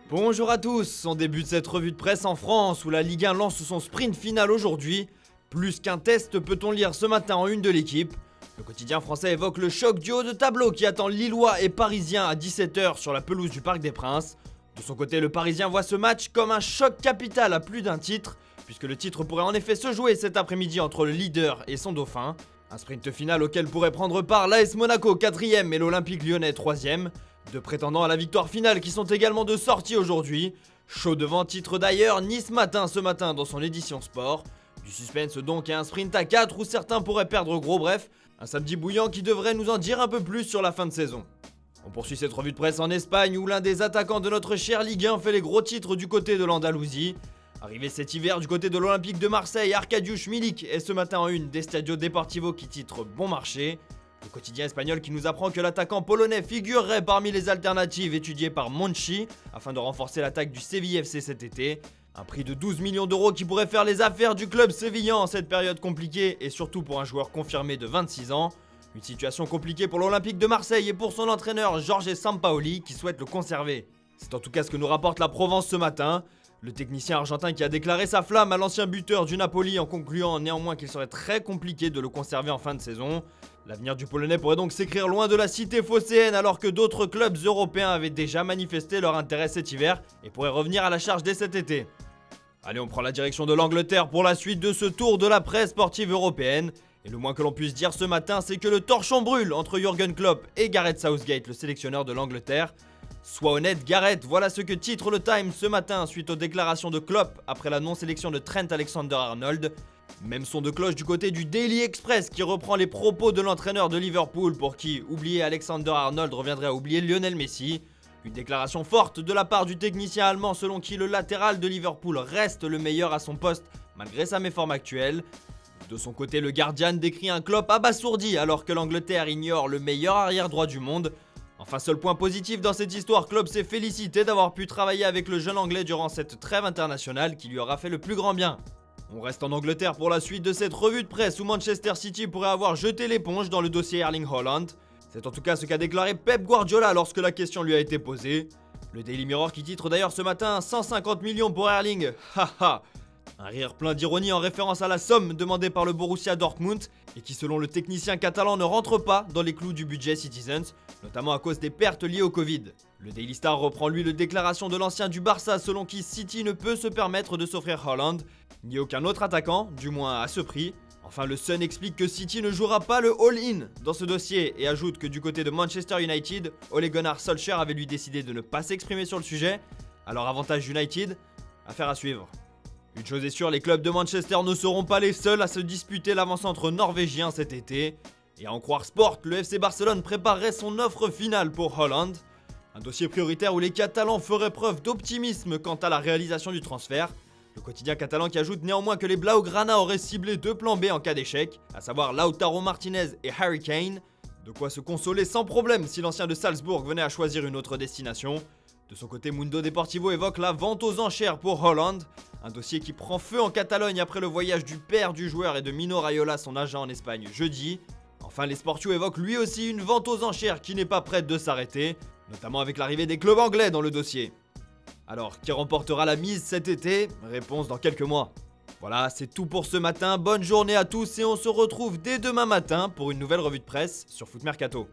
Bonjour à tous, on débute cette revue de presse en France où la Ligue 1 lance son sprint final aujourd'hui. Plus qu'un test peut-on lire ce matin en une de l'équipe. Le quotidien français évoque le choc du haut de tableau qui attend Lillois et Parisiens à 17h sur la pelouse du Parc des Princes. De son côté, le Parisien voit ce match comme un choc capital à plus d'un titre, puisque le titre pourrait en effet se jouer cet après-midi entre le leader et son dauphin. Un sprint final auquel pourrait prendre part l'AS Monaco 4ème et l'Olympique Lyonnais 3ème. Deux prétendants à la victoire finale qui sont également de sortie aujourd'hui. Chaud devant titre d'ailleurs Nice Matin ce matin dans son édition sport. Du suspense donc et un sprint à 4 où certains pourraient perdre gros, bref, un samedi bouillant qui devrait nous en dire un peu plus sur la fin de saison. On poursuit cette revue de presse en Espagne où l'un des attaquants de notre chère Ligue 1 fait les gros titres du côté de l'Andalousie. Arrivé cet hiver du côté de l'Olympique de Marseille, Arkadiusz Milik est ce matin en une des Stadio Deportivo qui titre Bon Marché. Le quotidien espagnol qui nous apprend que l'attaquant polonais figurerait parmi les alternatives étudiées par Monchi afin de renforcer l'attaque du Séville FC cet été. Un prix de 12 millions d'euros qui pourrait faire les affaires du club sévillan en cette période compliquée et surtout pour un joueur confirmé de 26 ans. Une situation compliquée pour l'Olympique de Marseille et pour son entraîneur Jorge Sampaoli qui souhaite le conserver. C'est en tout cas ce que nous rapporte la Provence ce matin. Le technicien argentin qui a déclaré sa flamme à l'ancien buteur du Napoli en concluant néanmoins qu'il serait très compliqué de le conserver en fin de saison. L'avenir du Polonais pourrait donc s'écrire loin de la cité phocéenne alors que d'autres clubs européens avaient déjà manifesté leur intérêt cet hiver et pourraient revenir à la charge dès cet été. Allez, on prend la direction de l'Angleterre pour la suite de ce tour de la presse sportive européenne. Et le moins que l'on puisse dire ce matin, c'est que le torchon brûle entre Jürgen Klopp et Gareth Southgate, le sélectionneur de l'Angleterre. Sois honnête Gareth, voilà ce que titre le Times ce matin suite aux déclarations de Klopp après la non-sélection de Trent Alexander-Arnold. Même son de cloche du côté du Daily Express qui reprend les propos de l'entraîneur de Liverpool pour qui oublier Alexander-Arnold reviendrait à oublier Lionel Messi. Une déclaration forte de la part du technicien allemand selon qui le latéral de Liverpool reste le meilleur à son poste malgré sa méforme actuelle. De son côté, le Guardian décrit un Klopp abasourdi alors que l'Angleterre ignore le meilleur arrière droit du monde. Enfin, seul point positif dans cette histoire, Klopp s'est félicité d'avoir pu travailler avec le jeune anglais durant cette trêve internationale qui lui aura fait le plus grand bien. On reste en Angleterre pour la suite de cette revue de presse où Manchester City pourrait avoir jeté l'éponge dans le dossier Erling Haaland. C'est en tout cas ce qu'a déclaré Pep Guardiola lorsque la question lui a été posée. Le Daily Mirror qui titre d'ailleurs ce matin 150 millions pour Erling. Haha. Un rire plein d'ironie en référence à la somme demandée par le Borussia Dortmund et qui selon le technicien catalan ne rentre pas dans les clous du budget Citizens, notamment à cause des pertes liées au Covid. Le Daily Star reprend lui la déclaration de l'ancien du Barça selon qui City ne peut se permettre de s'offrir Haaland, ni aucun autre attaquant, du moins à ce prix. Enfin, le Sun explique que City ne jouera pas le all-in dans ce dossier et ajoute que du côté de Manchester United, Ole Gunnar Solskjaer avait lui décidé de ne pas s'exprimer sur le sujet. Alors avantage United, affaire à suivre. Une chose est sûre, les clubs de Manchester ne seront pas les seuls à se disputer l'avant-centre norvégien cet été. Et à en croire Sport, le FC Barcelone préparerait son offre finale pour Haaland. Un dossier prioritaire où les Catalans feraient preuve d'optimisme quant à la réalisation du transfert. Le quotidien catalan qui ajoute néanmoins que les Blaugrana auraient ciblé deux plans B en cas d'échec, à savoir Lautaro Martinez et Harry Kane. De quoi se consoler sans problème si l'ancien de Salzbourg venait à choisir une autre destination. De son côté, Mundo Deportivo évoque la vente aux enchères pour Haaland, un dossier qui prend feu en Catalogne après le voyage du père du joueur et de Mino Raiola, son agent en Espagne, jeudi. Enfin, les Sportios évoquent lui aussi une vente aux enchères qui n'est pas prête de s'arrêter, notamment avec l'arrivée des clubs anglais dans le dossier. Alors, qui remportera la mise cet été? Réponse dans quelques mois. Voilà, c'est tout pour ce matin, bonne journée à tous et on se retrouve dès demain matin pour une nouvelle revue de presse sur Foot Mercato.